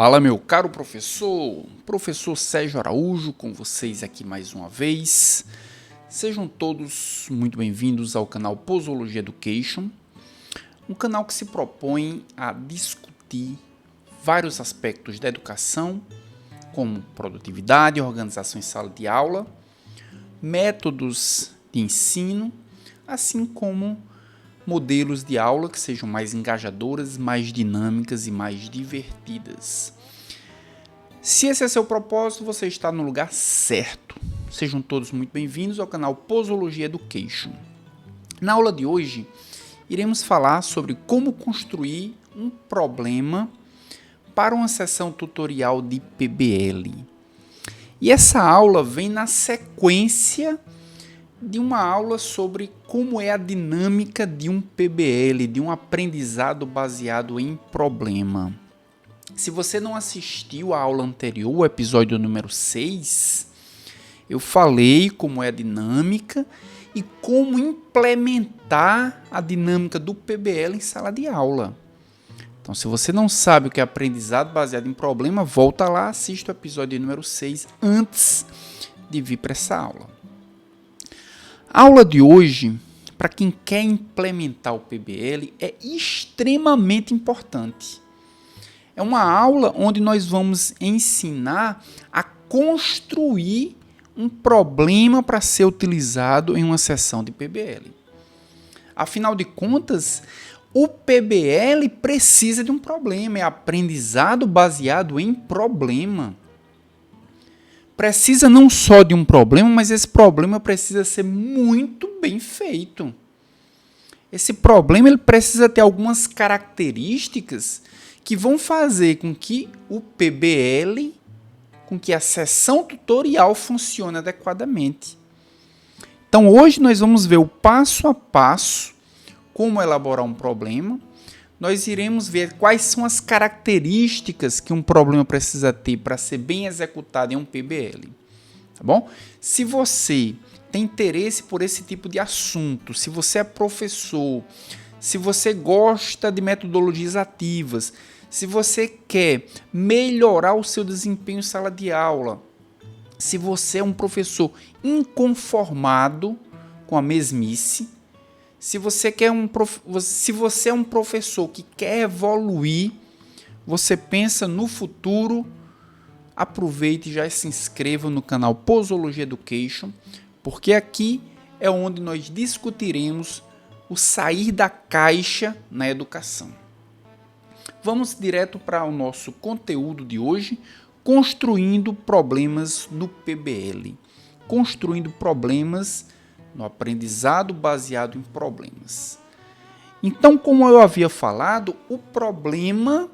Fala, meu caro professor Sérgio Araújo, com vocês aqui mais uma vez. Sejam todos muito bem-vindos ao canal Posology Education, um canal que se propõe a discutir vários aspectos da educação, como produtividade, organização em sala de aula, métodos de ensino, assim como modelos de aula que sejam mais engajadoras, mais dinâmicas e mais divertidas. Se esse é seu propósito, você está no lugar certo. Sejam todos muito bem-vindos ao canal Posology Education. Na aula de hoje, iremos falar sobre como construir um problema para uma sessão tutorial de PBL. E essa aula vem na sequência de uma aula sobre como é a dinâmica de um PBL, de um aprendizado baseado em problema. Se você não assistiu à aula anterior, o episódio número 6, eu falei como é a dinâmica e como implementar a dinâmica do PBL em sala de aula. Então, se você não sabe o que é aprendizado baseado em problema, volta lá, assista o episódio número 6 antes de vir para essa aula. A aula de hoje, para quem quer implementar o PBL, é extremamente importante. É uma aula onde nós vamos ensinar a construir um problema para ser utilizado em uma sessão de PBL. Afinal de contas, o PBL precisa de um problema, é aprendizado baseado em problema. Precisa não só de um problema, mas esse problema precisa ser muito bem feito. Esse problema ele precisa ter algumas características que vão fazer com que o PBL, com que a sessão tutorial funcione adequadamente. Então, hoje nós vamos ver o passo a passo como elaborar um problema. Nós iremos ver quais são as características que um problema precisa ter para ser bem executado em um PBL, tá bom? Se você tem interesse por esse tipo de assunto, se você é professor, se você gosta de metodologias ativas, se você quer melhorar o seu desempenho em sala de aula, se você é um professor inconformado com a mesmice, se você é um professor que quer evoluir, você pensa no futuro, aproveite e já se inscreva no canal Posology Education, porque aqui é onde nós discutiremos o sair da caixa na educação. Vamos direto para o nosso conteúdo de hoje, construindo problemas no PBL. Construindo problemas no aprendizado baseado em problemas. Então, como eu havia falado, o problema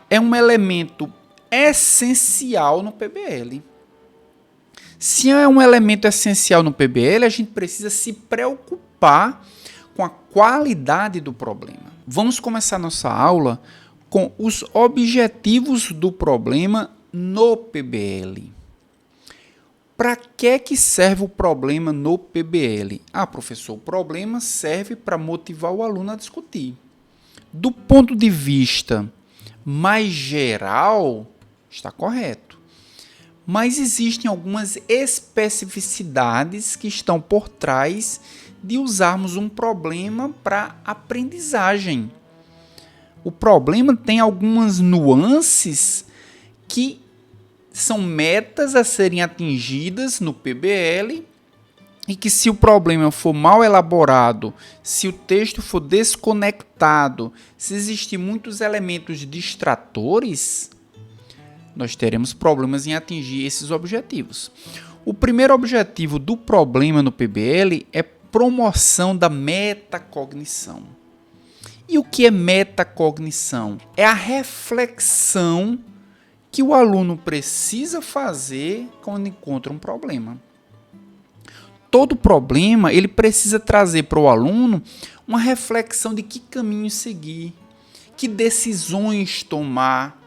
é um elemento essencial no PBL. Se é um elemento essencial no PBL, a gente precisa se preocupar com a qualidade do problema. Vamos começar nossa aula com os objetivos do problema no PBL. Para que serve o problema no PBL? Professor, o problema serve para motivar o aluno a discutir. Do ponto de vista mais geral, está correto. Mas existem algumas especificidades que estão por trás de usarmos um problema para aprendizagem. O problema tem algumas nuances que são metas a serem atingidas no PBL e que, se o problema for mal elaborado, se o texto for desconectado, se existir muitos elementos distratores, nós teremos problemas em atingir esses objetivos. O primeiro objetivo do problema no PBL é promoção da metacognição. E o que é metacognição? É a reflexão que o aluno precisa fazer quando encontra um problema. Todo problema ele precisa trazer para o aluno uma reflexão de que caminho seguir, que decisões tomar,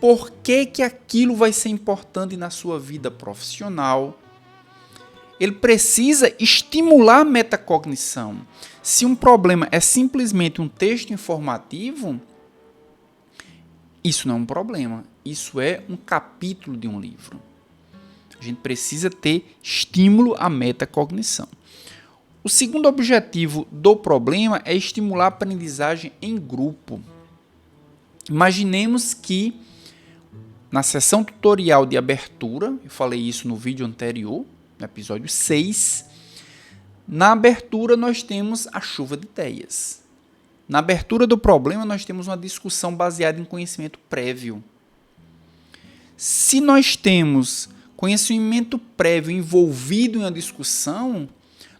por que aquilo vai ser importante na sua vida profissional. Ele precisa estimular a metacognição. Se um problema é simplesmente um texto informativo, Isso não é um problema, isso é um capítulo de um livro. A gente precisa ter estímulo à metacognição. O segundo objetivo do problema é estimular a aprendizagem em grupo. Imaginemos que na sessão tutorial de abertura, eu falei isso no vídeo anterior, no episódio 6, na abertura nós temos a chuva de ideias. Na abertura do problema nós temos uma discussão baseada em conhecimento prévio. Se nós temos conhecimento prévio envolvido em uma discussão,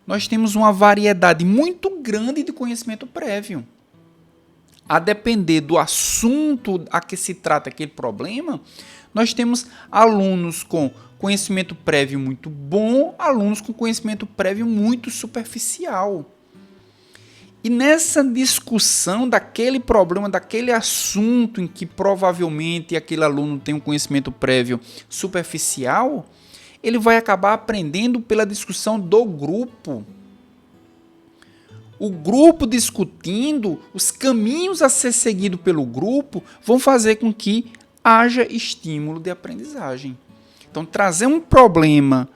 nós temos uma variedade muito grande de conhecimento prévio. A depender do assunto a que se trata aquele problema, nós temos alunos com conhecimento prévio muito bom, alunos com conhecimento prévio muito superficial. E nessa discussão daquele problema, daquele assunto em que provavelmente aquele aluno tem um conhecimento prévio superficial, ele vai acabar aprendendo pela discussão do grupo. O grupo discutindo, os caminhos a ser seguido pelo grupo vão fazer com que haja estímulo de aprendizagem. Então, trazer um problema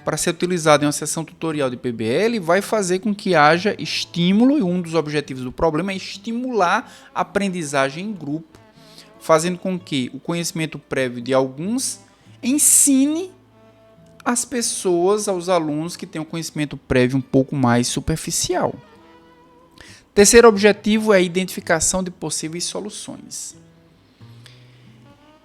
para ser utilizado em uma sessão tutorial de PBL vai fazer com que haja estímulo, e um dos objetivos do problema é estimular a aprendizagem em grupo, fazendo com que o conhecimento prévio de alguns ensine as pessoas, aos alunos que têm um conhecimento prévio um pouco mais superficial. Terceiro objetivo é a identificação de possíveis soluções.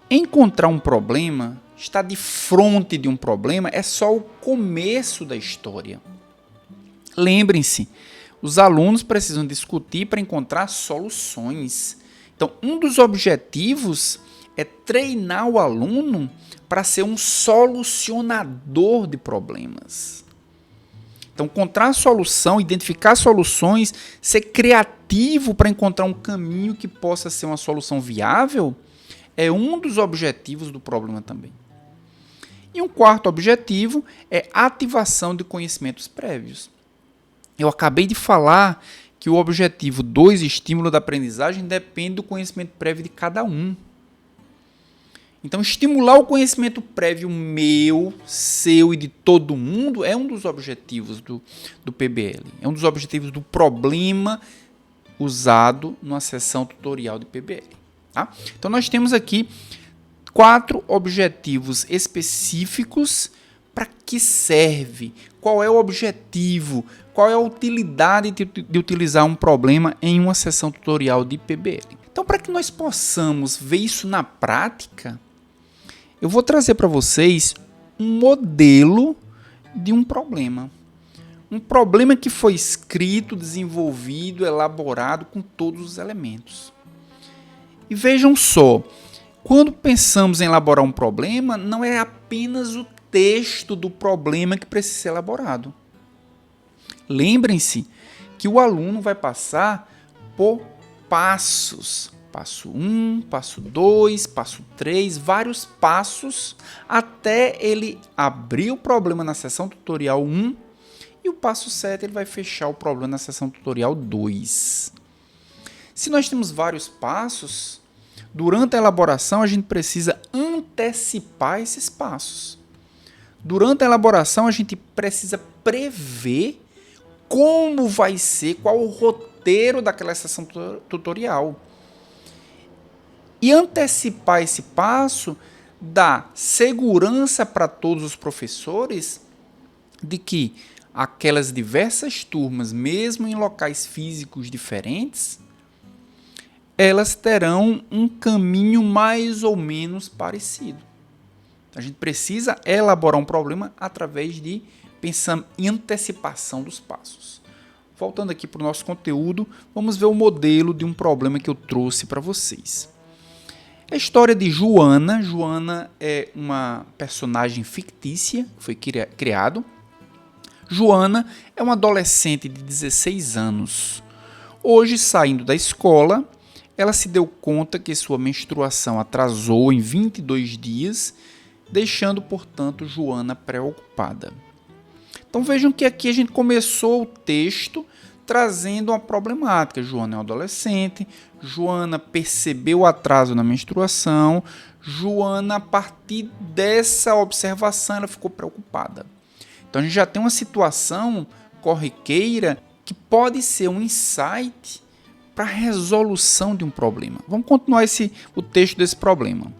Encontrar um problema, estar de frente de um problema, é só o começo da história. Lembrem-se, os alunos precisam discutir para encontrar soluções. Então, um dos objetivos é treinar o aluno para ser um solucionador de problemas. Então, encontrar solução, identificar soluções, ser criativo para encontrar um caminho que possa ser uma solução viável, é um dos objetivos do problema também. E um quarto objetivo é a ativação de conhecimentos prévios. Eu acabei de falar que o objetivo 2, estímulo da aprendizagem, depende do conhecimento prévio de cada um. Então, estimular o conhecimento prévio meu, seu e de todo mundo é um dos objetivos do PBL. É um dos objetivos do problema usado numa sessão tutorial de PBL. Tá? Então, nós temos aqui 4 objetivos específicos. Para que serve? Qual é o objetivo? Qual é a utilidade de utilizar um problema em uma sessão tutorial de PBL? Então, para que nós possamos ver isso na prática, eu vou trazer para vocês um modelo de um problema. Um problema que foi escrito, desenvolvido, elaborado com todos os elementos. E vejam só, quando pensamos em elaborar um problema, não é apenas o texto do problema que precisa ser elaborado. Lembrem-se que o aluno vai passar por passos. Passo 1, passo 2, passo 3, vários passos até ele abrir o problema na sessão tutorial 1 e o passo 7 ele vai fechar o problema na sessão tutorial 2. Se nós temos vários passos, durante a elaboração a gente precisa antecipar esses passos. Durante a elaboração a gente precisa prever como vai ser, qual o roteiro daquela sessão tutorial. E antecipar esse passo dá segurança para todos os professores de que aquelas diversas turmas, mesmo em locais físicos diferentes, elas terão um caminho mais ou menos parecido. A gente precisa elaborar um problema através de pensar em antecipação dos passos. Voltando aqui para o nosso conteúdo, vamos ver o modelo de um problema que eu trouxe para vocês. A história de Joana. Joana é uma personagem fictícia que foi criado. Joana é uma adolescente de 16 anos. Hoje, saindo da escola, ela se deu conta que sua menstruação atrasou em 22 dias, deixando, portanto, Joana preocupada. Então vejam que aqui a gente começou o texto trazendo uma problemática. Joana é uma adolescente, Joana percebeu o atraso na menstruação, Joana, a partir dessa observação, ela ficou preocupada. Então a gente já tem uma situação corriqueira que pode ser um insight para a resolução de um problema. Vamos continuar o texto desse problema.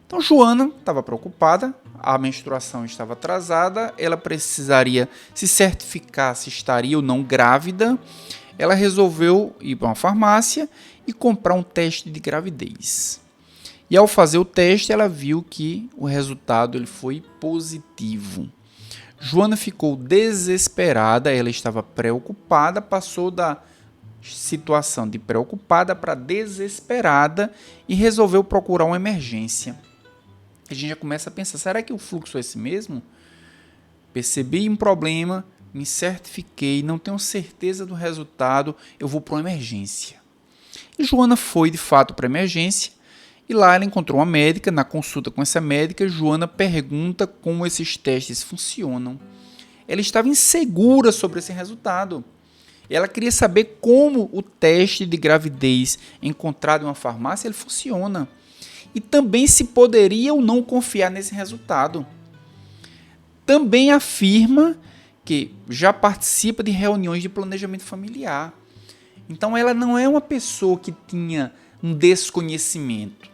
Então Joana estava preocupada, a menstruação estava atrasada, ela precisaria se certificar se estaria ou não grávida. Ela resolveu ir para uma farmácia e comprar um teste de gravidez. E ao fazer o teste, ela viu que o resultado ele foi positivo. Joana ficou desesperada, ela estava preocupada, passou da situação de preocupada para desesperada e resolveu procurar uma emergência. A gente já começa a pensar, será que o fluxo é esse mesmo? Percebi um problema, me certifiquei, não tenho certeza do resultado, eu vou para uma emergência. E Joana foi de fato para a emergência e lá ela encontrou uma médica. Na consulta com essa médica, Joana pergunta como esses testes funcionam. Ela estava insegura sobre esse resultado. Ela queria saber como o teste de gravidez encontrado em uma farmácia ele funciona. E também se poderia ou não confiar nesse resultado. Também afirma que já participa de reuniões de planejamento familiar. Então ela não é uma pessoa que tinha um desconhecimento.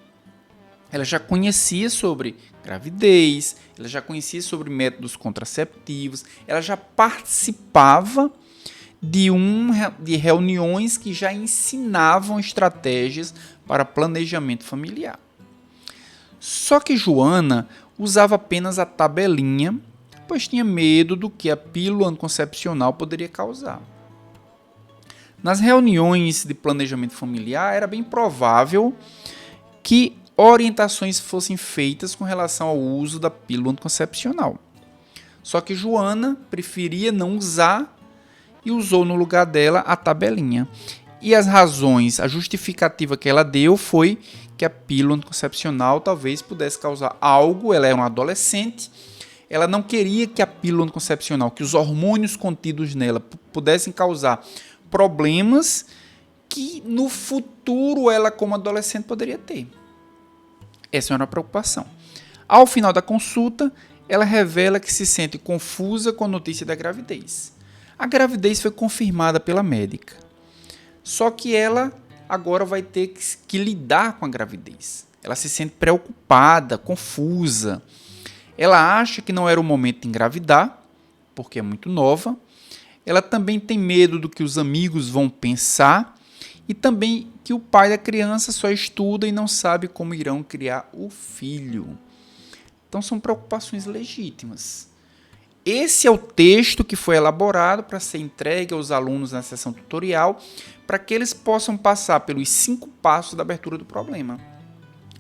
Ela já conhecia sobre gravidez, ela já conhecia sobre métodos contraceptivos, ela já participava de reuniões que já ensinavam estratégias para planejamento familiar. Só que Joana usava apenas a tabelinha, pois tinha medo do que a pílula anticoncepcional poderia causar. Nas reuniões de planejamento familiar, era bem provável que orientações fossem feitas com relação ao uso da pílula anticoncepcional. Só que Joana preferia não usar e usou no lugar dela a tabelinha. E as razões, a justificativa que ela deu foi que a pílula anticoncepcional talvez pudesse causar algo. Ela era uma adolescente, ela não queria que a pílula anticoncepcional, que os hormônios contidos nela pudessem causar problemas que no futuro ela, como adolescente, poderia ter. Essa era uma preocupação. Ao final da consulta, ela revela que se sente confusa com a notícia da gravidez. A gravidez foi confirmada pela médica. Só que ela agora vai ter que lidar com a gravidez. Ela se sente preocupada, confusa. Ela acha que não era o momento de engravidar, porque é muito nova. Ela também tem medo do que os amigos vão pensar e também que o pai da criança só estuda e não sabe como irão criar o filho. Então são preocupações legítimas. Esse é o texto que foi elaborado para ser entregue aos alunos na sessão tutorial, para que eles possam passar pelos 5 passos da abertura do problema.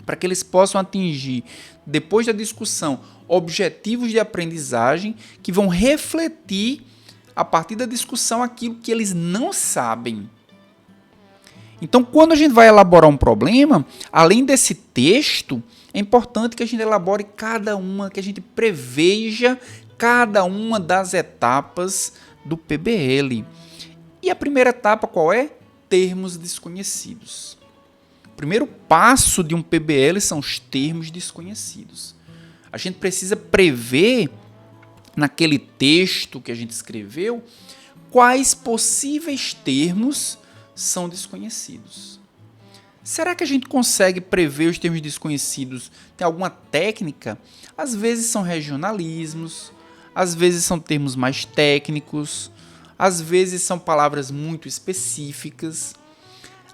Para que eles possam atingir, depois da discussão, objetivos de aprendizagem que vão refletir, a partir da discussão, aquilo que eles não sabem. Então, quando a gente vai elaborar um problema, além desse texto, é importante que a gente elabore que a gente preveja cada uma das etapas do PBL. E a primeira etapa qual é? Termos desconhecidos. O primeiro passo de um PBL são os termos desconhecidos. A gente precisa prever, naquele texto que a gente escreveu, quais possíveis termos são desconhecidos. Será que a gente consegue prever os termos desconhecidos? Tem alguma técnica? Às vezes são regionalismos, às vezes são termos mais técnicos, às vezes são palavras muito específicas.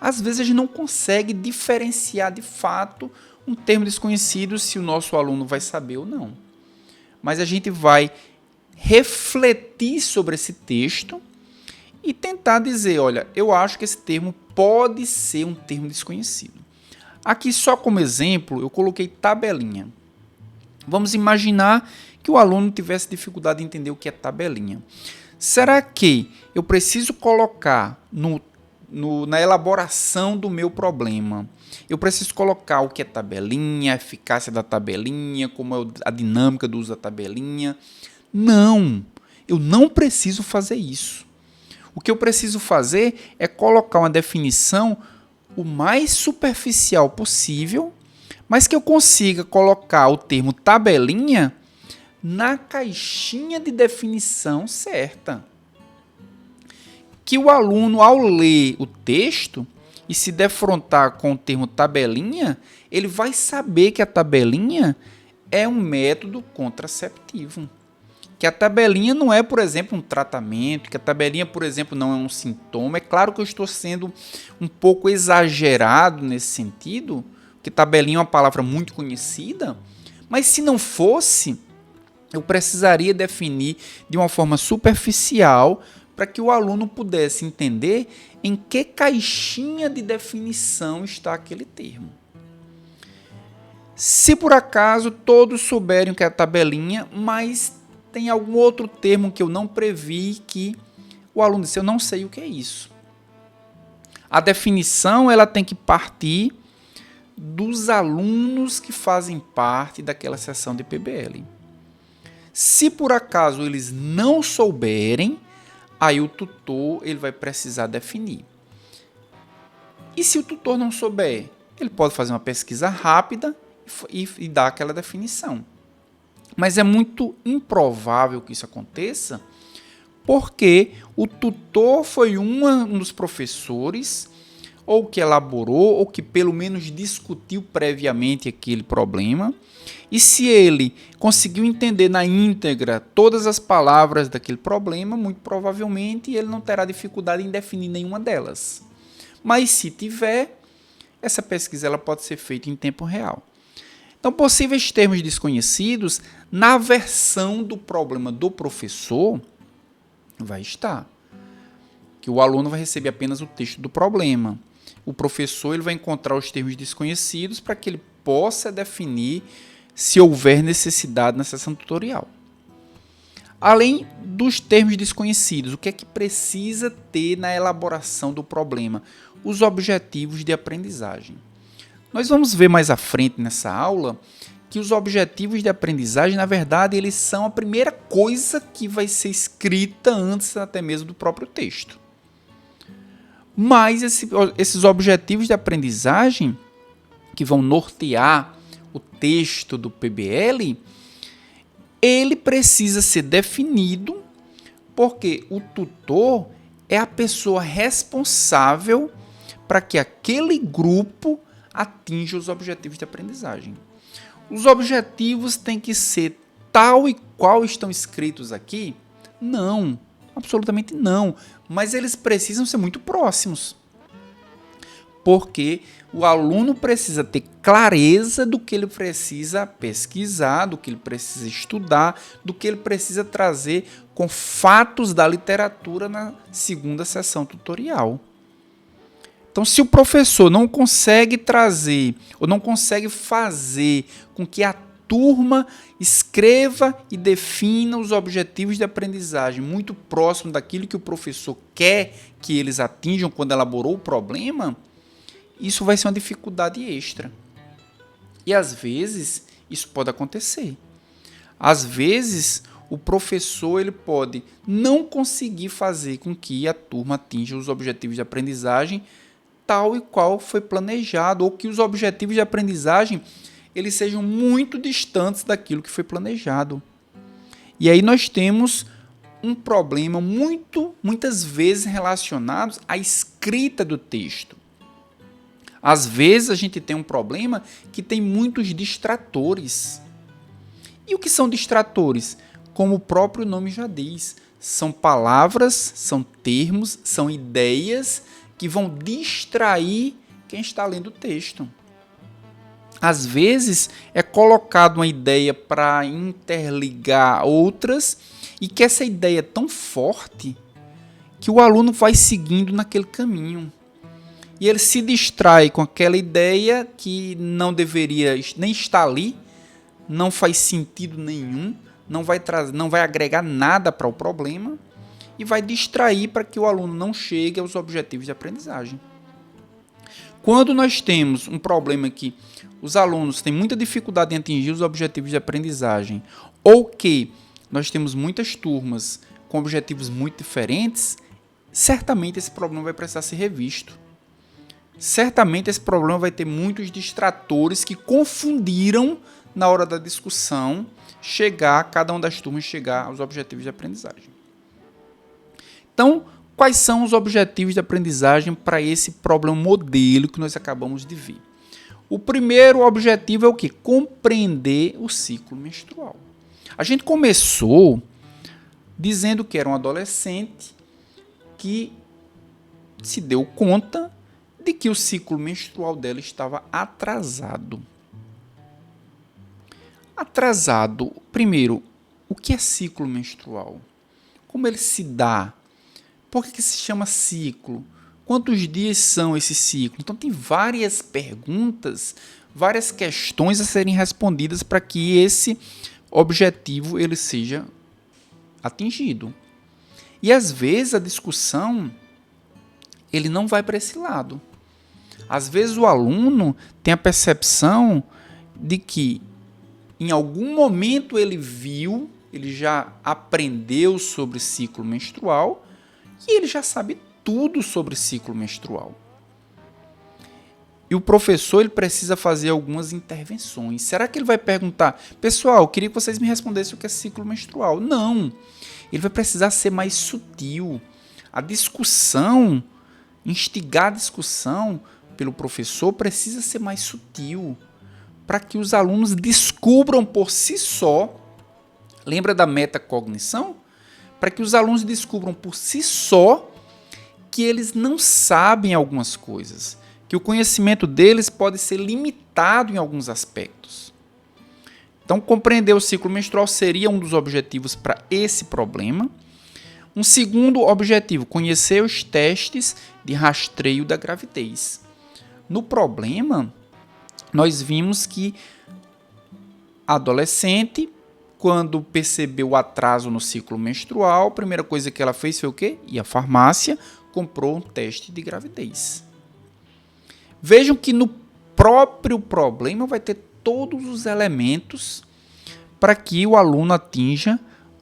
Às vezes a gente não consegue diferenciar de fato um termo desconhecido se o nosso aluno vai saber ou não. Mas a gente vai refletir sobre esse texto e tentar dizer, olha, eu acho que esse termo pode ser um termo desconhecido. Aqui, só como exemplo, eu coloquei tabelinha. Vamos imaginar que o aluno tivesse dificuldade de entender o que é tabelinha. Será que eu preciso colocar na elaboração do meu problema, eu preciso colocar o que é tabelinha, a eficácia da tabelinha, como é a dinâmica do uso da tabelinha? Não, eu não preciso fazer isso. O que eu preciso fazer é colocar uma definição o mais superficial possível, mas que eu consiga colocar o termo tabelinha na caixinha de definição certa. Que o aluno, ao ler o texto e se defrontar com o termo tabelinha, ele vai saber que a tabelinha é um método contraceptivo. Que a tabelinha não é, por exemplo, um tratamento, que a tabelinha, por exemplo, não é um sintoma. É claro que eu estou sendo um pouco exagerado nesse sentido, que tabelinha é uma palavra muito conhecida, mas se não fosse, eu precisaria definir de uma forma superficial para que o aluno pudesse entender em que caixinha de definição está aquele termo. Se por acaso todos souberem o que é a tabelinha, mas tem algum outro termo que eu não previ, que o aluno disse, eu não sei o que é isso. A definição ela tem que partir dos alunos que fazem parte daquela sessão de PBL. Se por acaso eles não souberem, aí o tutor ele vai precisar definir. E se o tutor não souber, ele pode fazer uma pesquisa rápida e dar aquela definição. Mas é muito improvável que isso aconteça, porque o tutor foi um dos professores, ou que elaborou, ou que pelo menos discutiu previamente aquele problema, e se ele conseguiu entender na íntegra todas as palavras daquele problema, muito provavelmente ele não terá dificuldade em definir nenhuma delas. Mas se tiver, essa pesquisa ela pode ser feita em tempo real. Então, possíveis termos desconhecidos, na versão do problema do professor, vai estar. Que o aluno vai receber apenas o texto do problema. O professor ele vai encontrar os termos desconhecidos para que ele possa definir se houver necessidade na sessão tutorial. Além dos termos desconhecidos, o que é que precisa ter na elaboração do problema? Os objetivos de aprendizagem. Nós vamos ver mais à frente nessa aula que os objetivos de aprendizagem, na verdade, eles são a primeira coisa que vai ser escrita antes até mesmo do próprio texto. Mas esses objetivos de aprendizagem que vão nortear o texto do PBL, ele precisa ser definido porque o tutor é a pessoa responsável para que aquele grupo atinja os objetivos de aprendizagem. Os objetivos têm que ser tal e qual estão escritos aqui? Não, absolutamente não. Mas eles precisam ser muito próximos. Porque o aluno precisa ter clareza do que ele precisa pesquisar, do que ele precisa estudar, do que ele precisa trazer com fatos da literatura na segunda sessão tutorial. Então, se o professor não consegue trazer ou não consegue fazer com que a turma escreva e defina os objetivos de aprendizagem muito próximo daquilo que o professor quer que eles atinjam quando elaborou o problema, isso vai ser uma dificuldade extra. E às vezes isso pode acontecer. Às vezes o professor ele pode não conseguir fazer com que a turma atinja os objetivos de aprendizagem tal e qual foi planejado, ou que os objetivos de aprendizagem eles sejam muito distantes daquilo que foi planejado. E aí nós temos um problema muitas vezes relacionado à escrita do texto. Às vezes a gente tem um problema que tem muitos distratores. E o que são distratores? Como o próprio nome já diz, são palavras, são termos, são ideias que vão distrair quem está lendo o texto. Às vezes é colocado uma ideia para interligar outras e que essa ideia é tão forte que o aluno vai seguindo naquele caminho. E ele se distrai com aquela ideia que não deveria nem estar ali, não faz sentido nenhum, não vai agregar nada para o problema e vai distrair para que o aluno não chegue aos objetivos de aprendizagem. Quando nós temos um problema que os alunos têm muita dificuldade em atingir os objetivos de aprendizagem, ou que nós temos muitas turmas com objetivos muito diferentes, certamente esse problema vai precisar ser revisto. Certamente esse problema vai ter muitos distratores que confundiram na hora da discussão cada uma das turmas chegar aos objetivos de aprendizagem. Então, quais são os objetivos de aprendizagem para esse problema modelo que nós acabamos de ver? O primeiro objetivo é o quê? Compreender o ciclo menstrual. A gente começou dizendo que era um adolescente que se deu conta de que o ciclo menstrual dela estava atrasado. Atrasado, primeiro, o que é ciclo menstrual? Como ele se dá? Por que se chama ciclo? Quantos dias são esse ciclo? Então, tem várias perguntas, várias questões a serem respondidas para que esse objetivo ele seja atingido. E, às vezes, a discussão ele não vai para esse lado. Às vezes, o aluno tem a percepção de que, em algum momento, ele já aprendeu sobre ciclo menstrual e ele já sabe tudo sobre ciclo menstrual. E o professor ele precisa fazer algumas intervenções. Será que ele vai perguntar, pessoal, eu queria que vocês me respondessem o que é ciclo menstrual? Não. Ele vai precisar ser mais sutil. A discussão, instigar a discussão pelo professor precisa ser mais sutil, para que os alunos descubram por si só. Lembra da metacognição? Para que os alunos descubram por si só que eles não sabem algumas coisas, que o conhecimento deles pode ser limitado em alguns aspectos. Então, compreender o ciclo menstrual seria um dos objetivos para esse problema. Um segundo objetivo, conhecer os testes de rastreio da gravidez. No problema, nós vimos que a adolescente, quando percebeu o atraso no ciclo menstrual, a primeira coisa que ela fez foi o quê? Ir à farmácia, comprou um teste de gravidez. Vejam que no próprio problema vai ter todos os elementos para que o aluno atinja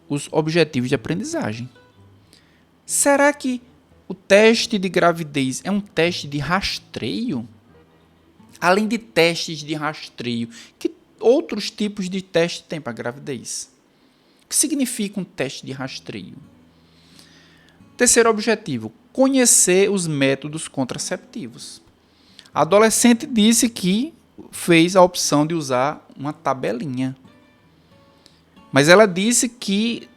os objetivos de aprendizagem. Será que o teste de gravidez é um teste de rastreio? Além de testes de rastreio, que outros tipos de teste tem para a gravidez? O que significa um teste de rastreio? Terceiro objetivo, conhecer os métodos contraceptivos. A adolescente disse que fez a opção de usar uma tabelinha. Mas ela disse que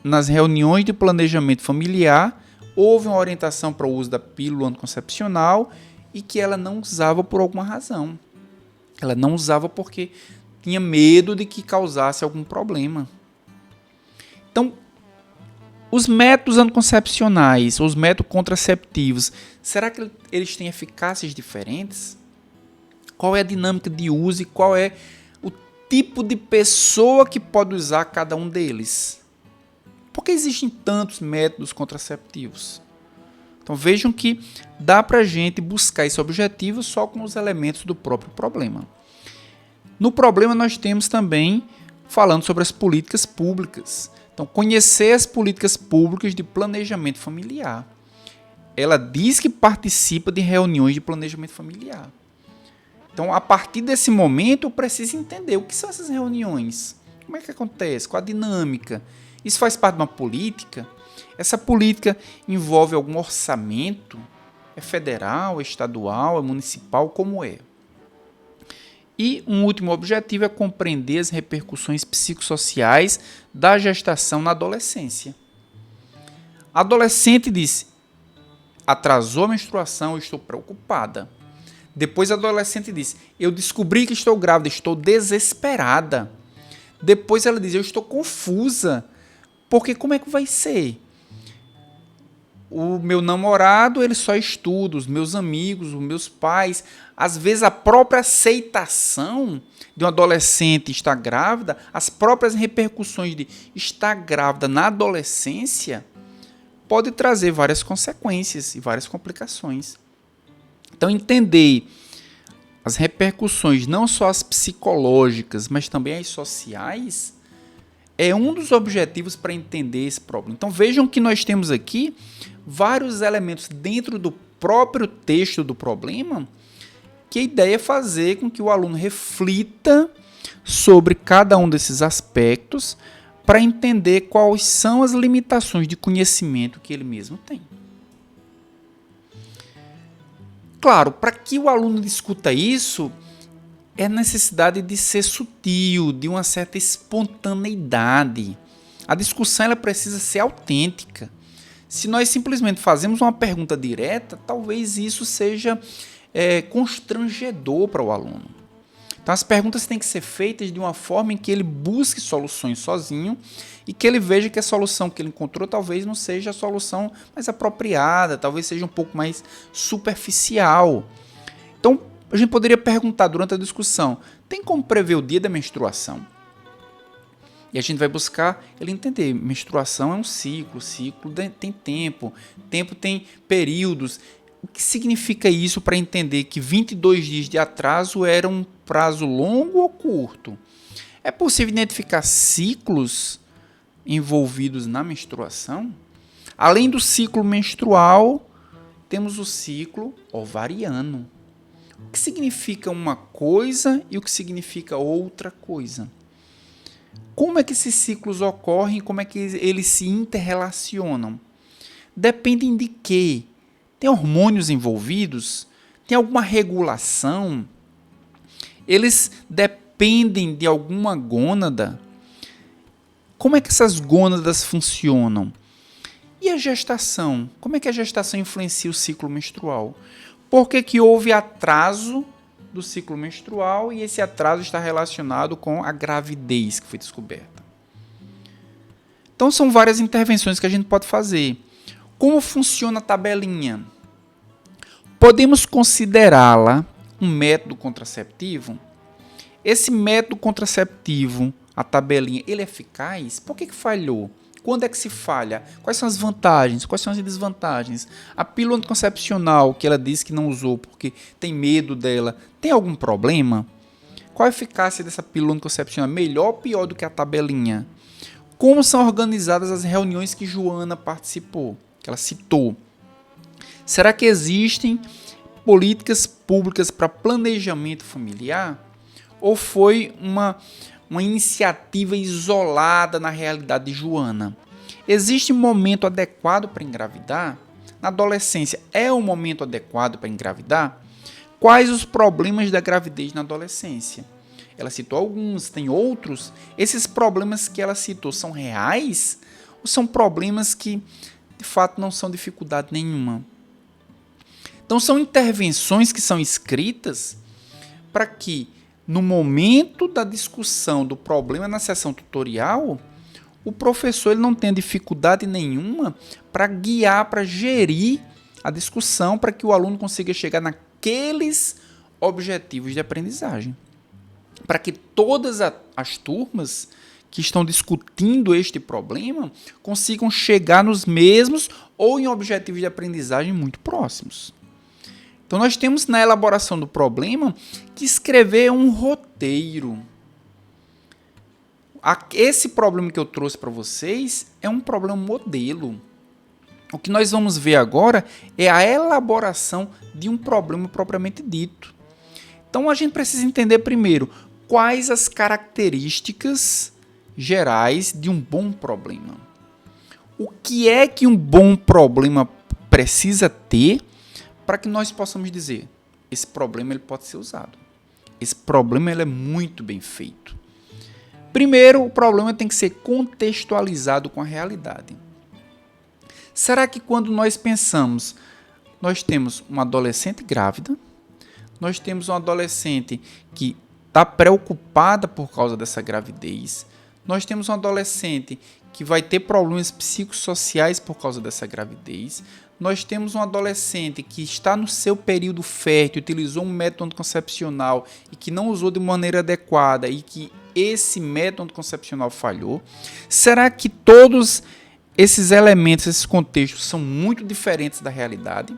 nas reuniões de planejamento familiar houve uma orientação para o uso da pílula anticoncepcional e que ela não usava por alguma razão. Ela não usava porque tinha medo de que causasse algum problema. Então, os métodos anticoncepcionais, os métodos contraceptivos, será que eles têm eficácias diferentes? Qual é a dinâmica de uso e qual é o tipo de pessoa que pode usar cada um deles? Por que existem tantos métodos contraceptivos? Então vejam que dá para a gente buscar esse objetivo só com os elementos do próprio problema. No problema nós temos também falando sobre as políticas públicas. Então conhecer as políticas públicas de planejamento familiar. Ela diz que participa de reuniões de planejamento familiar. Então a partir desse momento eu preciso entender o que são essas reuniões. Como é que acontece? Qual a dinâmica? Isso faz parte de uma política? Essa política envolve algum orçamento? É federal, é estadual, é municipal? Como é? E um último objetivo é compreender as repercussões psicossociais da gestação na adolescência. A adolescente disse, atrasou a menstruação, eu estou preocupada. Depois a adolescente disse, eu descobri que estou grávida, estou desesperada. Depois ela diz, eu estou confusa, porque como é que vai ser? O meu namorado, ele só estuda, os meus amigos, os meus pais. Às vezes a própria aceitação de um adolescente estar grávida, as próprias repercussões de estar grávida na adolescência, pode trazer várias consequências e várias complicações. Então entender as repercussões, não só as psicológicas, mas também as sociais, é um dos objetivos para entender esse problema. Então vejam que nós temos aqui vários elementos dentro do próprio texto do problema, que a ideia é fazer com que o aluno reflita sobre cada um desses aspectos para entender quais são as limitações de conhecimento que ele mesmo tem. Claro, para que o aluno discuta isso, é necessidade de ser sutil, de uma certa espontaneidade. A discussão ela precisa ser autêntica. Se nós simplesmente fazemos uma pergunta direta, talvez isso seja constrangedor para o aluno. Então as perguntas têm que ser feitas de uma forma em que ele busque soluções sozinho e que ele veja que a solução que ele encontrou talvez não seja a solução mais apropriada, talvez seja um pouco mais superficial. Então a gente poderia perguntar durante a discussão, tem como prever o dia da menstruação? E a gente vai buscar ele entender, menstruação é um ciclo tem tempo tem períodos. O que significa isso para entender que 22 dias de atraso era um prazo longo ou curto? É possível identificar ciclos envolvidos na menstruação? Além do ciclo menstrual, temos o ciclo ovariano. O que significa uma coisa e o que significa outra coisa? Como é que esses ciclos ocorrem e como é que eles se interrelacionam? Dependem de quê? Tem hormônios envolvidos? Tem alguma regulação? Eles dependem de alguma gônada? Como é que essas gônadas funcionam? E a gestação? Como é que a gestação influencia o ciclo menstrual? Por que houve atraso do ciclo menstrual e esse atraso está relacionado com a gravidez que foi descoberta? Então são várias intervenções que a gente pode fazer. Como funciona a tabelinha? Podemos considerá-la um método contraceptivo? Esse método contraceptivo, a tabelinha, ele é eficaz? Por que falhou? Quando é que se falha? Quais são as vantagens? Quais são as desvantagens? A pílula anticoncepcional, que ela disse que não usou porque tem medo dela, tem algum problema? Qual a eficácia dessa pílula anticoncepcional? Melhor ou pior do que a tabelinha? Como são organizadas as reuniões que Joana participou, que ela citou? Será que existem políticas públicas para planejamento familiar? Ou foi uma iniciativa isolada na realidade de Joana? Existe um momento adequado para engravidar? Na adolescência, é um momento adequado para engravidar? Quais os problemas da gravidez na adolescência? Ela citou alguns, tem outros. Esses problemas que ela citou são reais? Ou são problemas que, de fato, não são dificuldade nenhuma? Então, são intervenções que são escritas para que, no momento da discussão do problema na sessão tutorial, o professor ele não tenha dificuldade nenhuma para guiar, para gerir a discussão, para que o aluno consiga chegar naqueles objetivos de aprendizagem. Para que todas as turmas que estão discutindo este problema consigam chegar nos mesmos ou em objetivos de aprendizagem muito próximos. Então, nós temos na elaboração do problema que escrever um roteiro. Esse problema que eu trouxe para vocês é um problema modelo. O que nós vamos ver agora é a elaboração de um problema propriamente dito. Então, a gente precisa entender primeiro quais as características gerais de um bom problema. O que é que um bom problema precisa ter para que nós possamos dizer, esse problema ele pode ser usado. Esse problema ele é muito bem feito. Primeiro, o problema tem que ser contextualizado com a realidade. Será que quando nós pensamos, nós temos uma adolescente grávida, nós temos uma adolescente que está preocupada por causa dessa gravidez, nós temos um adolescente que vai ter problemas psicossociais por causa dessa gravidez, nós temos um adolescente que está no seu período fértil, utilizou um método anticoncepcional e que não usou de maneira adequada e que esse método anticoncepcional falhou. Será que todos esses elementos, esses contextos são muito diferentes da realidade?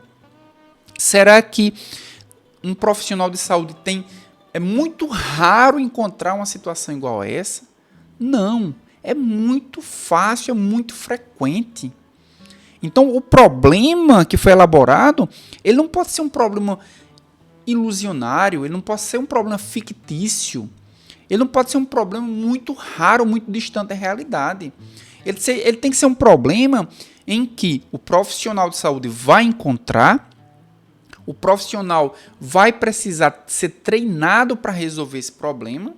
Será que um profissional de saúde é muito raro encontrar uma situação igual a essa? Não. é muito fácil, é muito frequente. Então, o problema que foi elaborado, ele não pode ser um problema ilusionário, ele não pode ser um problema fictício, ele não pode ser um problema muito raro, muito distante da realidade. Ele tem que ser um problema em que o profissional de saúde vai encontrar, o profissional vai precisar ser treinado para resolver esse problema,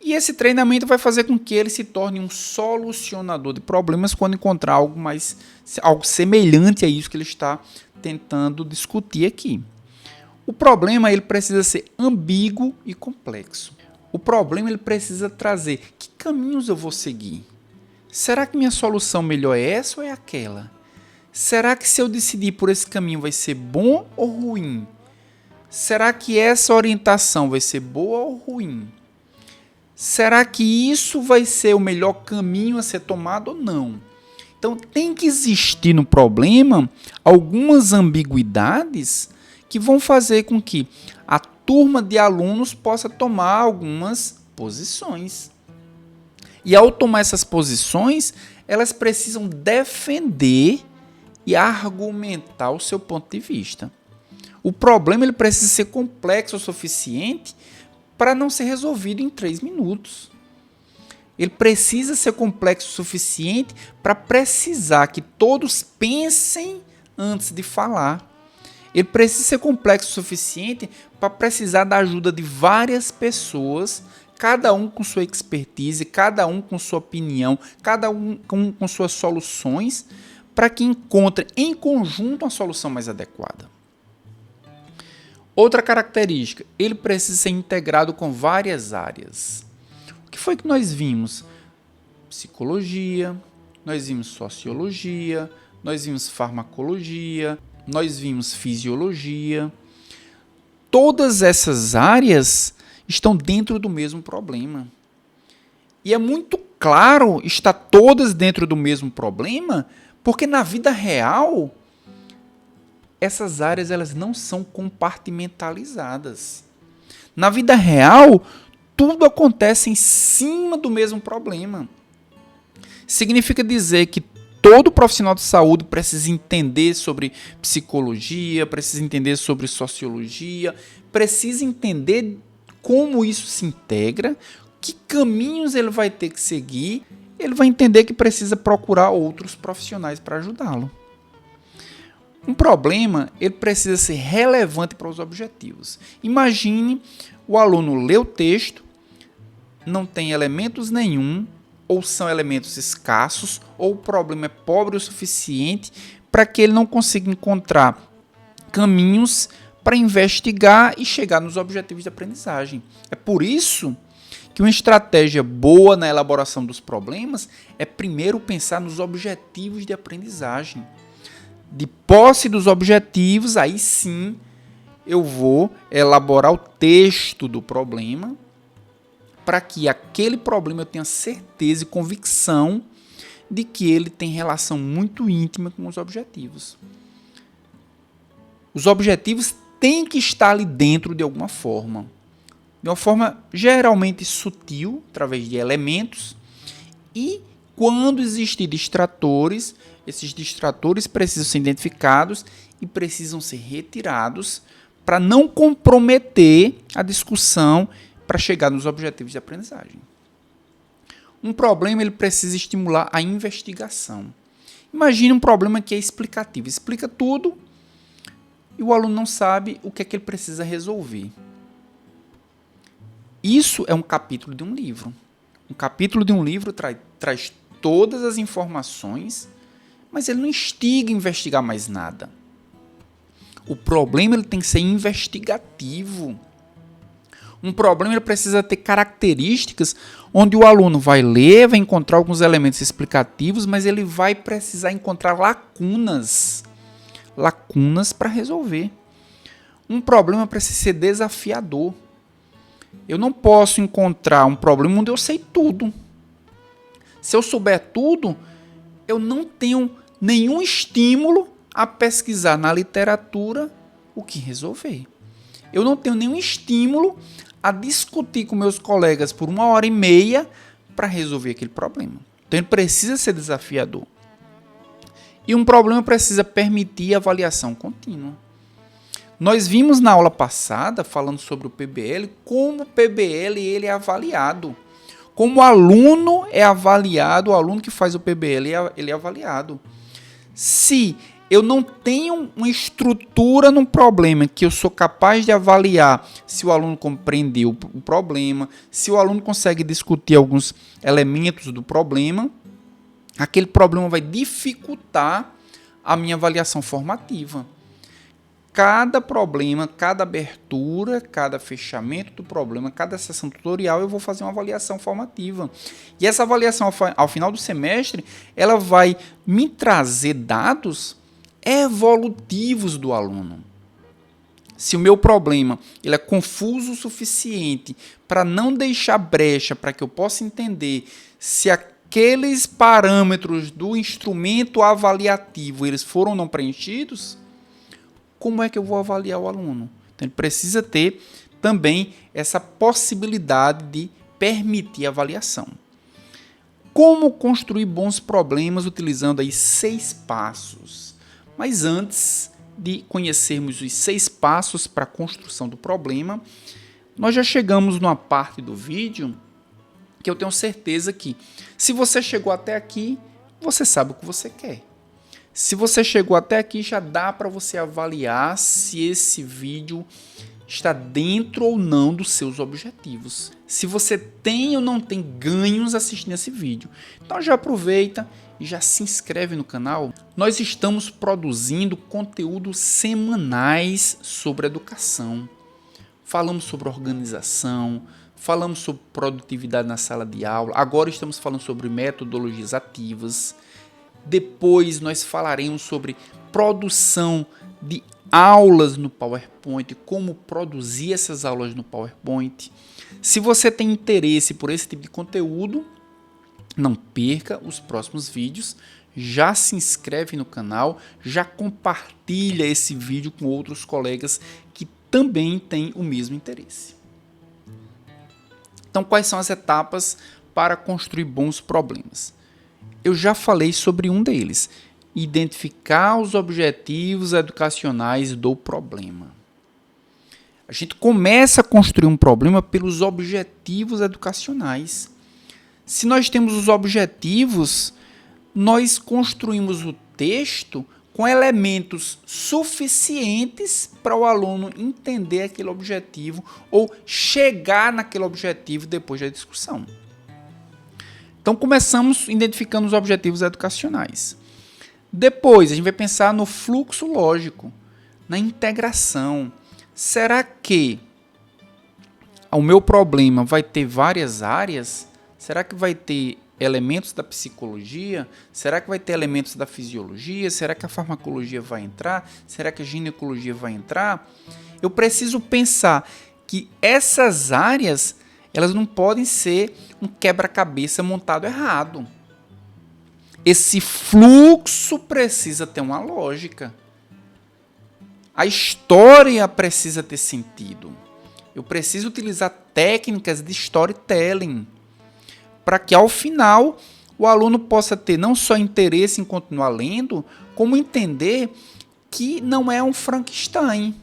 e esse treinamento vai fazer com que ele se torne um solucionador de problemas quando encontrar algo semelhante a isso que ele está tentando discutir aqui. O problema ele precisa ser ambíguo e complexo. O problema ele precisa trazer que caminhos eu vou seguir. Será que minha solução melhor é essa ou é aquela? Será que se eu decidir por esse caminho vai ser bom ou ruim? Será que essa orientação vai ser boa ou ruim? Será que isso vai ser o melhor caminho a ser tomado ou não? Então tem que existir no problema algumas ambiguidades que vão fazer com que a turma de alunos possa tomar algumas posições. E ao tomar essas posições, elas precisam defender e argumentar o seu ponto de vista. O problema ele precisa ser complexo o suficiente para não ser resolvido em 3 minutos. Ele precisa ser complexo o suficiente para precisar que todos pensem antes de falar. Ele precisa ser complexo o suficiente para precisar da ajuda de várias pessoas, cada um com sua expertise, cada um com sua opinião, cada um com suas soluções, para que encontre em conjunto uma solução mais adequada. Outra característica, ele precisa ser integrado com várias áreas. O que foi que nós vimos? Psicologia, nós vimos sociologia, nós vimos farmacologia, nós vimos fisiologia. Todas essas áreas estão dentro do mesmo problema. E é muito claro estar todas dentro do mesmo problema, porque na vida real essas áreas elas não são compartimentalizadas. Na vida real, tudo acontece em cima do mesmo problema. Significa dizer que todo profissional de saúde precisa entender sobre psicologia, precisa entender sobre sociologia, precisa entender como isso se integra, que caminhos ele vai ter que seguir, ele vai entender que precisa procurar outros profissionais para ajudá-lo. Um problema, ele precisa ser relevante para os objetivos. Imagine o aluno lê o texto, não tem elementos nenhum, ou são elementos escassos, ou o problema é pobre o suficiente para que ele não consiga encontrar caminhos para investigar e chegar nos objetivos de aprendizagem. É por isso que uma estratégia boa na elaboração dos problemas é primeiro pensar nos objetivos de aprendizagem. De posse dos objetivos, aí sim eu vou elaborar o texto do problema para que aquele problema eu tenha certeza e convicção de que ele tem relação muito íntima com os objetivos. Os objetivos têm que estar ali dentro de alguma forma. De uma forma geralmente sutil, através de elementos, e quando existir distratores, esses distratores precisam ser identificados e precisam ser retirados para não comprometer a discussão para chegar nos objetivos de aprendizagem. Um problema ele precisa estimular a investigação. Imagine um problema que é explicativo. Explica tudo e o aluno não sabe o que é que ele precisa resolver. Isso é um capítulo de um livro. Um capítulo de um livro traz todas as informações, mas ele não instiga a investigar mais nada. O problema ele tem que ser investigativo. Um problema ele precisa ter características onde o aluno vai ler, vai encontrar alguns elementos explicativos, mas ele vai precisar encontrar lacunas para resolver. Um problema precisa ser desafiador. Eu não posso encontrar um problema onde eu sei tudo. Se eu souber tudo, eu não tenho nenhum estímulo a pesquisar na literatura o que resolver. Eu não tenho nenhum estímulo a discutir com meus colegas por 1h30 para resolver aquele problema. Então ele precisa ser desafiador. E um problema precisa permitir avaliação contínua. Nós vimos na aula passada, falando sobre o PBL, como o PBL ele é avaliado. Como o aluno é avaliado, o aluno que faz o PBL ele é avaliado. Se eu não tenho uma estrutura num problema que eu sou capaz de avaliar se o aluno compreendeu o problema, se o aluno consegue discutir alguns elementos do problema, aquele problema vai dificultar a minha avaliação formativa. Cada problema, cada abertura, cada fechamento do problema, cada sessão tutorial, eu vou fazer uma avaliação formativa. E essa avaliação, ao final do semestre, ela vai me trazer dados evolutivos do aluno. Se o meu problema ele é confuso o suficiente para não deixar brecha para que eu possa entender se aqueles parâmetros do instrumento avaliativo eles foram ou não preenchidos, como é que eu vou avaliar o aluno? Então, ele precisa ter também essa possibilidade de permitir a avaliação. Como construir bons problemas utilizando aí 6 passos? Mas antes de conhecermos os 6 passos para a construção do problema, nós já chegamos numa parte do vídeo que eu tenho certeza que, se você chegou até aqui, você sabe o que você quer. Se você chegou até aqui, já dá para você avaliar se esse vídeo está dentro ou não dos seus objetivos. Se você tem ou não tem ganhos assistindo esse vídeo. Então já aproveita e já se inscreve no canal. Nós estamos produzindo conteúdos semanais sobre educação. Falamos sobre organização, falamos sobre produtividade na sala de aula. Agora estamos falando sobre metodologias ativas. Depois nós falaremos sobre produção de aulas no PowerPoint, como produzir essas aulas no PowerPoint. Se você tem interesse por esse tipo de conteúdo, não perca os próximos vídeos, já se inscreve no canal, já compartilha esse vídeo com outros colegas que também têm o mesmo interesse. Então, quais são as etapas para construir bons problemas? Eu já falei sobre um deles, identificar os objetivos educacionais do problema. A gente começa a construir um problema pelos objetivos educacionais. Se nós temos os objetivos, nós construímos o texto com elementos suficientes para o aluno entender aquele objetivo ou chegar naquele objetivo depois da discussão. Então, começamos identificando os objetivos educacionais. Depois, a gente vai pensar no fluxo lógico, na integração. Será que o meu problema vai ter várias áreas? Será que vai ter elementos da psicologia? Será que vai ter elementos da fisiologia? Será que a farmacologia vai entrar? Será que a ginecologia vai entrar? Eu preciso pensar que essas áreas elas não podem ser um quebra-cabeça montado errado. Esse fluxo precisa ter uma lógica. A história precisa ter sentido. Eu preciso utilizar técnicas de storytelling para que, ao final, o aluno possa ter não só interesse em continuar lendo, como entender que não é um Frankenstein.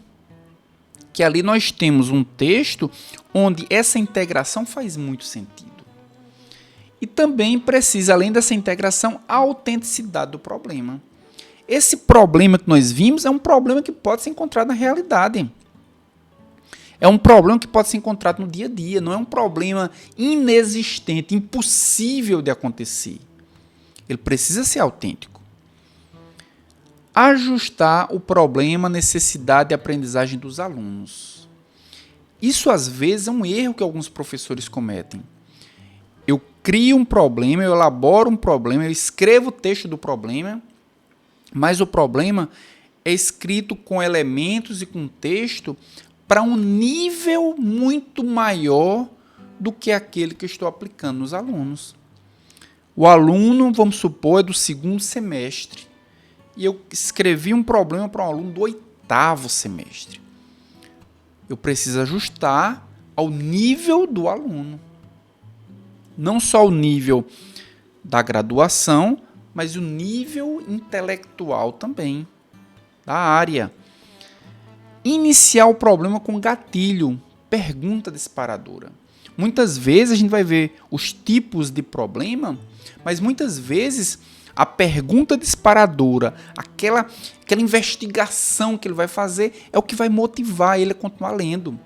Que ali nós temos um texto onde essa integração faz muito sentido. E também precisa, além dessa integração, a autenticidade do problema. Esse problema que nós vimos é um problema que pode ser encontrado na realidade. É um problema que pode ser encontrado no dia a dia, não é um problema inexistente, impossível de acontecer. Ele precisa ser autêntico. Ajustar o problema à necessidade de aprendizagem dos alunos. Isso, às vezes, é um erro que alguns professores cometem. Eu crio um problema, eu elaboro um problema, eu escrevo o texto do problema, mas o problema é escrito com elementos e com texto para um nível muito maior do que aquele que eu estou aplicando nos alunos. O aluno, vamos supor, é do 2º semestre. E eu escrevi um problema para um aluno do 8º semestre. Eu preciso ajustar ao nível do aluno. Não só o nível da graduação, mas o nível intelectual também da área. Iniciar o problema com gatilho, pergunta disparadora. Muitas vezes a gente vai ver os tipos de problema, mas muitas vezes a pergunta disparadora, aquela investigação que ele vai fazer é o que vai motivar ele a continuar lendo.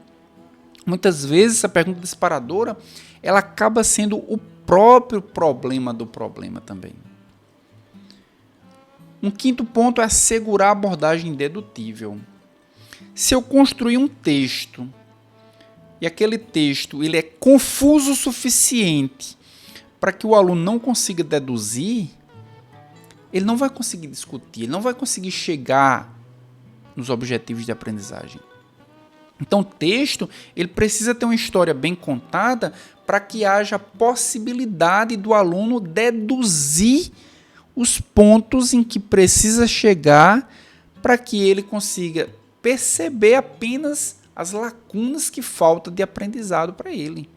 Muitas vezes essa pergunta disparadora, ela acaba sendo o próprio problema do problema também. Um quinto ponto é assegurar a abordagem dedutível. Se eu construir um texto e aquele texto ele é confuso o suficiente para que o aluno não consiga deduzir, ele não vai conseguir discutir, ele não vai conseguir chegar nos objetivos de aprendizagem. Então, o texto ele precisa ter uma história bem contada para que haja possibilidade do aluno deduzir os pontos em que precisa chegar para que ele consiga perceber apenas as lacunas que faltam de aprendizado para ele.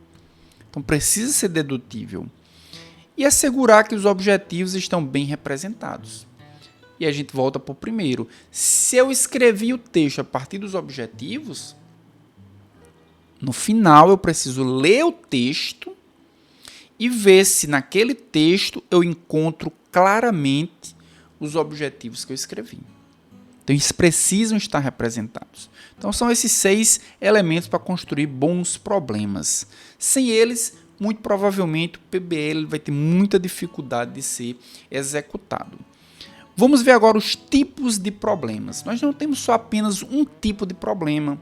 Então, precisa ser dedutível. E assegurar que os objetivos estão bem representados. E a gente volta para o primeiro. Se eu escrevi o texto a partir dos objetivos, no final eu preciso ler o texto e ver se naquele texto eu encontro claramente os objetivos que eu escrevi. Então, eles precisam estar representados. Então, são esses 6 elementos para construir bons problemas. Sem eles, muito provavelmente, o PBL vai ter muita dificuldade de ser executado. Vamos ver agora os tipos de problemas. Nós não temos só apenas um tipo de problema.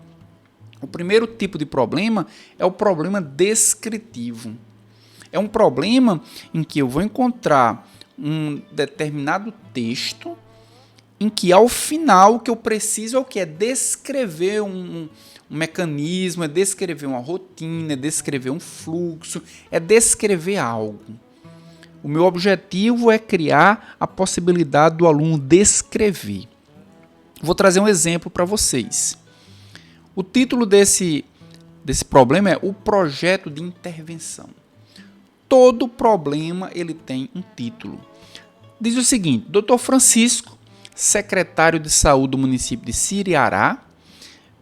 O primeiro tipo de problema é o problema descritivo. É um problema em que eu vou encontrar um determinado texto em que, ao final, o que eu preciso é o que? É descrever um mecanismo, é descrever uma rotina, é descrever um fluxo, é descrever algo. O meu objetivo é criar a possibilidade do aluno descrever. Vou trazer um exemplo para vocês. O título desse problema é o projeto de intervenção. Todo problema ele tem um título. Diz o seguinte: Dr. Francisco, secretário de saúde do município de Siriará,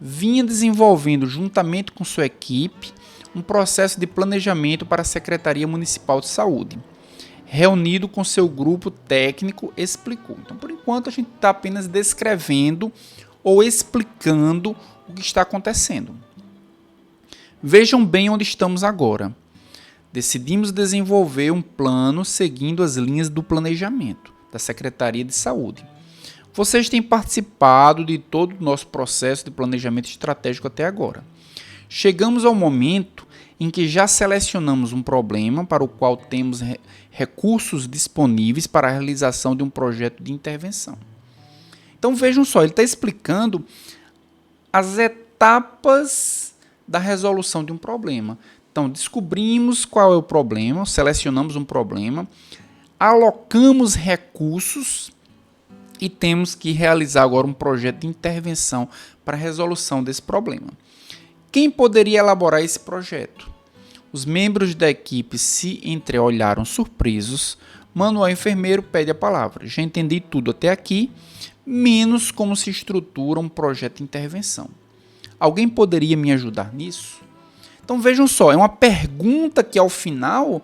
vinha desenvolvendo, juntamente com sua equipe, um processo de planejamento para a Secretaria Municipal de Saúde. Reunido com seu grupo técnico, explicou. Então, por enquanto, a gente está apenas descrevendo ou explicando o que está acontecendo. Vejam bem onde estamos agora. Decidimos desenvolver um plano seguindo as linhas do planejamento da Secretaria de Saúde. Vocês têm participado de todo o nosso processo de planejamento estratégico até agora. Chegamos ao momento em que já selecionamos um problema para o qual temos recursos disponíveis para a realização de um projeto de intervenção. Então vejam só, ele está explicando as etapas da resolução de um problema. Então descobrimos qual é o problema, selecionamos um problema, alocamos recursos e temos que realizar agora um projeto de intervenção para a resolução desse problema. Quem poderia elaborar esse projeto? Os membros da equipe se entreolharam surpresos. Manuel Enfermeiro pede a palavra. Já entendi tudo até aqui, menos como se estrutura um projeto de intervenção. Alguém poderia me ajudar nisso? Então vejam só, é uma pergunta que ao final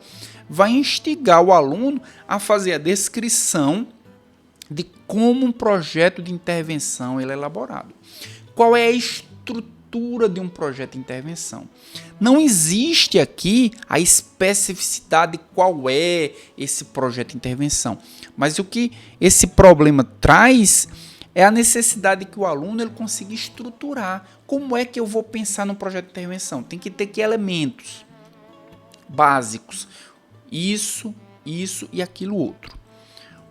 vai instigar o aluno a fazer a descrição de como um projeto de intervenção ele é elaborado. Qual é a estrutura de um projeto de intervenção? Não existe aqui a especificidade de qual é esse projeto de intervenção, mas o que esse problema traz é a necessidade que o aluno ele consiga estruturar. Como é que eu vou pensar num projeto de intervenção? Tem que ter que elementos básicos. Isso e aquilo outro.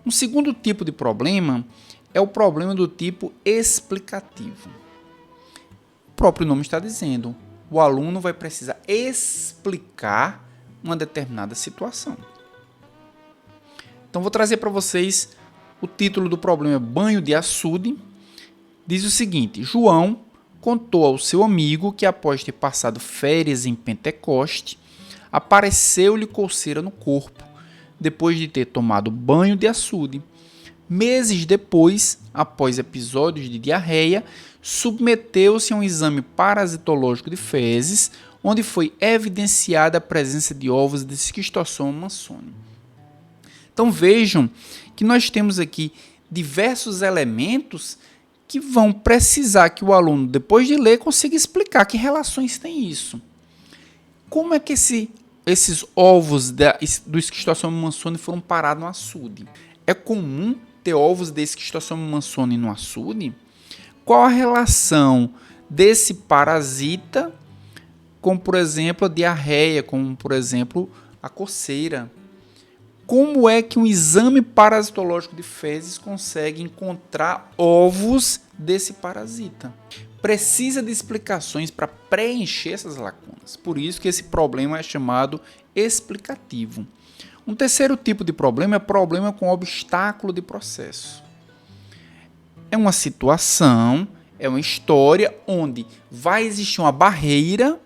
Um segundo tipo de problema é o problema do tipo explicativo. O próprio nome está dizendo, o aluno vai precisar explicar uma determinada situação. Então vou trazer para vocês o título do problema, banho de açude. Diz o seguinte: João contou ao seu amigo que após ter passado férias em Pentecoste, apareceu-lhe coceira no corpo, depois de ter tomado banho de açude. Meses depois, após episódios de diarreia, submeteu-se a um exame parasitológico de fezes, onde foi evidenciada a presença de ovos de Schistosoma mansoni. Então vejam que nós temos aqui diversos elementos que vão precisar que o aluno, depois de ler, consiga explicar que relações tem isso. Como é que esses ovos do Schistosoma mansoni foram parar no açude? É comum ter ovos de Schistosoma mansoni no açude? Qual a relação desse parasita com, por exemplo, a diarreia, com, por exemplo, a coceira? Como é que um exame parasitológico de fezes consegue encontrar ovos desse parasita? Precisa de explicações para preencher essas lacunas. Por isso que esse problema é chamado explicativo. Um terceiro tipo de problema é problema com obstáculo de processo. É uma situação, é uma história onde vai existir uma barreira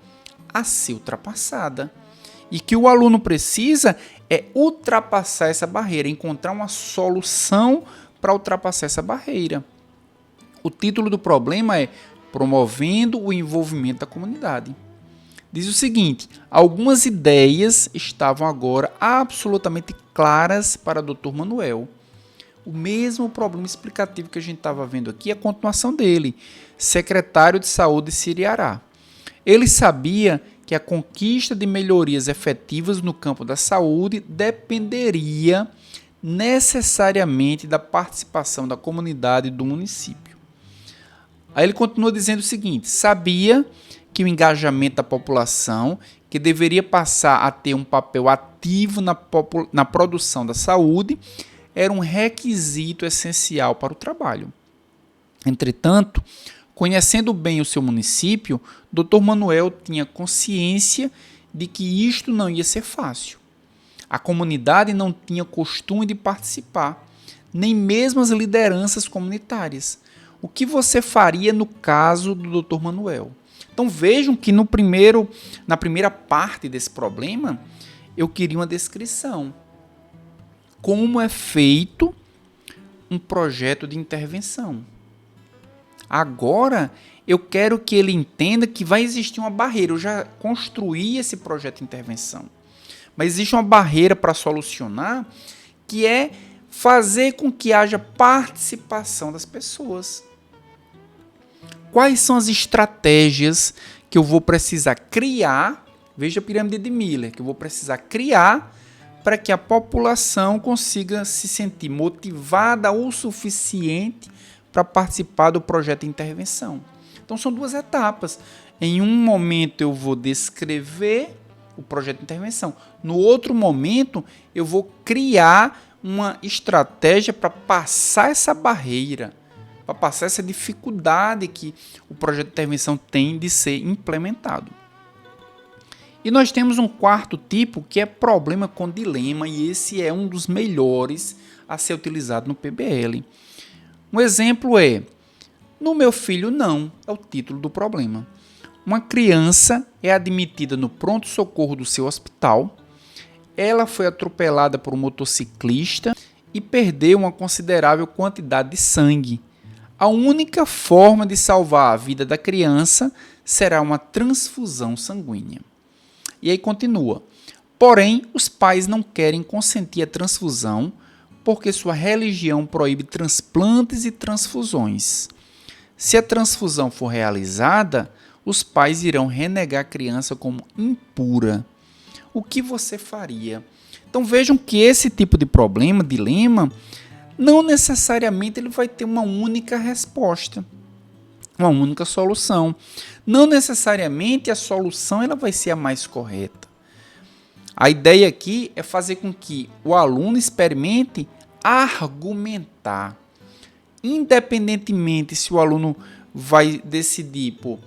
a ser ultrapassada. E que o aluno precisa é ultrapassar essa barreira, encontrar uma solução para ultrapassar essa barreira. O título do problema é Promovendo o Envolvimento da Comunidade. Diz o seguinte: algumas ideias estavam agora absolutamente claras para o Dr. Manuel. O mesmo problema explicativo que a gente estava vendo aqui é a continuação dele, secretário de Saúde de Siriará. Ele sabia que a conquista de melhorias efetivas no campo da saúde dependeria necessariamente da participação da comunidade do município. Aí ele continua dizendo o seguinte: sabia que o engajamento da população, que deveria passar a ter um papel ativo na produção da saúde, era um requisito essencial para o trabalho. Entretanto, conhecendo bem o seu município, Dr. Manuel tinha consciência de que isto não ia ser fácil. A comunidade não tinha costume de participar, nem mesmo as lideranças comunitárias. O que você faria no caso do Dr. Manuel? Então vejam que na primeira parte desse problema, eu queria uma descrição. Como é feito um projeto de intervenção? Agora, eu quero que ele entenda que vai existir uma barreira. Eu já construí esse projeto de intervenção. Mas existe uma barreira para solucionar, que é fazer com que haja participação das pessoas. Quais são as estratégias que eu vou precisar criar? Veja a pirâmide de Miller, que eu vou precisar criar para que a população consiga se sentir motivada o suficiente para participar do projeto de intervenção. Então, são duas etapas. Em um momento, eu vou descrever o projeto de intervenção. No outro momento, eu vou criar uma estratégia para passar essa barreira, para passar essa dificuldade que o projeto de intervenção tem de ser implementado. E nós temos um quarto tipo, que é problema com dilema, e esse é um dos melhores a ser utilizado no PBL. Um exemplo é: no meu filho não, é o título do problema. Uma criança é admitida no pronto-socorro do seu hospital, ela foi atropelada por um motociclista e perdeu uma considerável quantidade de sangue. A única forma de salvar a vida da criança será uma transfusão sanguínea. E aí continua: porém, os pais não querem consentir a transfusão porque sua religião proíbe transplantes e transfusões. Se a transfusão for realizada, os pais irão renegar a criança como impura. O que você faria? Então vejam que esse tipo de problema, dilema, não necessariamente ele vai ter uma única resposta, uma única solução. Não necessariamente a solução ela vai ser a mais correta. A ideia aqui é fazer com que o aluno experimente argumentar. Independentemente se o aluno vai decidir por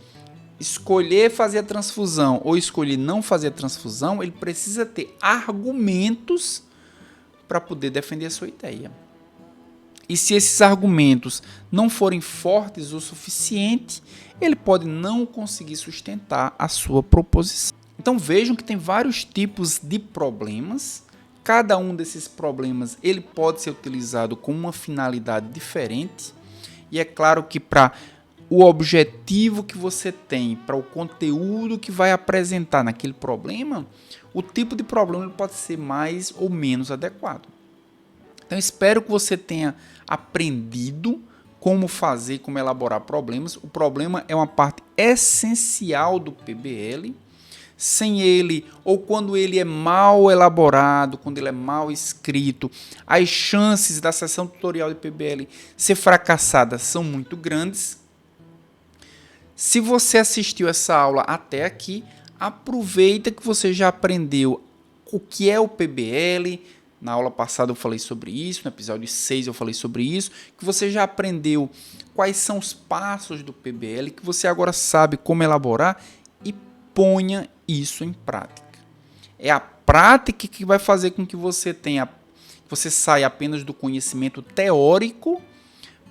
escolher fazer a transfusão ou escolher não fazer a transfusão, ele precisa ter argumentos para poder defender a sua ideia. E se esses argumentos não forem fortes o suficiente, ele pode não conseguir sustentar a sua proposição. Então vejam que tem vários tipos de problemas. Cada um desses problemas ele pode ser utilizado com uma finalidade diferente. E é claro que para o objetivo que você tem, para o conteúdo que vai apresentar naquele problema, o tipo de problema pode ser mais ou menos adequado. Então espero que você tenha aprendido como fazer, como elaborar problemas. O problema é uma parte essencial do PBL. Sem ele, ou quando ele é mal elaborado, quando ele é mal escrito, as chances da sessão tutorial de PBL ser fracassada são muito grandes. Se você assistiu essa aula até aqui, aproveita que você já aprendeu o que é o PBL. Na aula passada eu falei sobre isso, no episódio 6 eu falei sobre isso, que você já aprendeu quais são os passos do PBL, que você agora sabe como elaborar e ponha isso em prática. É a prática que vai fazer com que você saia apenas do conhecimento teórico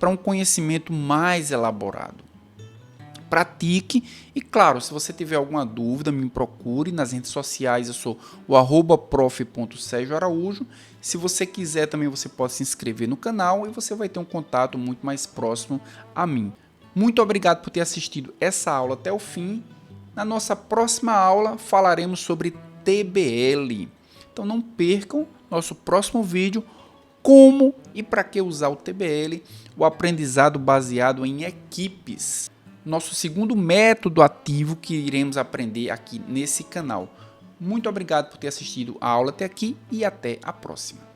para um conhecimento mais elaborado. Pratique e, claro, se você tiver alguma dúvida, me procure nas redes sociais. Eu sou o @prof.sergioaraújo. Se você quiser também você pode se inscrever no canal e você vai ter um contato muito mais próximo a mim. Muito obrigado por ter assistido essa aula até o fim. Na nossa próxima aula falaremos sobre TBL. Então não percam nosso próximo vídeo, como e para que usar o TBL, o aprendizado baseado em equipes. Nosso segundo método ativo que iremos aprender aqui nesse canal. Muito obrigado por ter assistido a aula até aqui e até a próxima.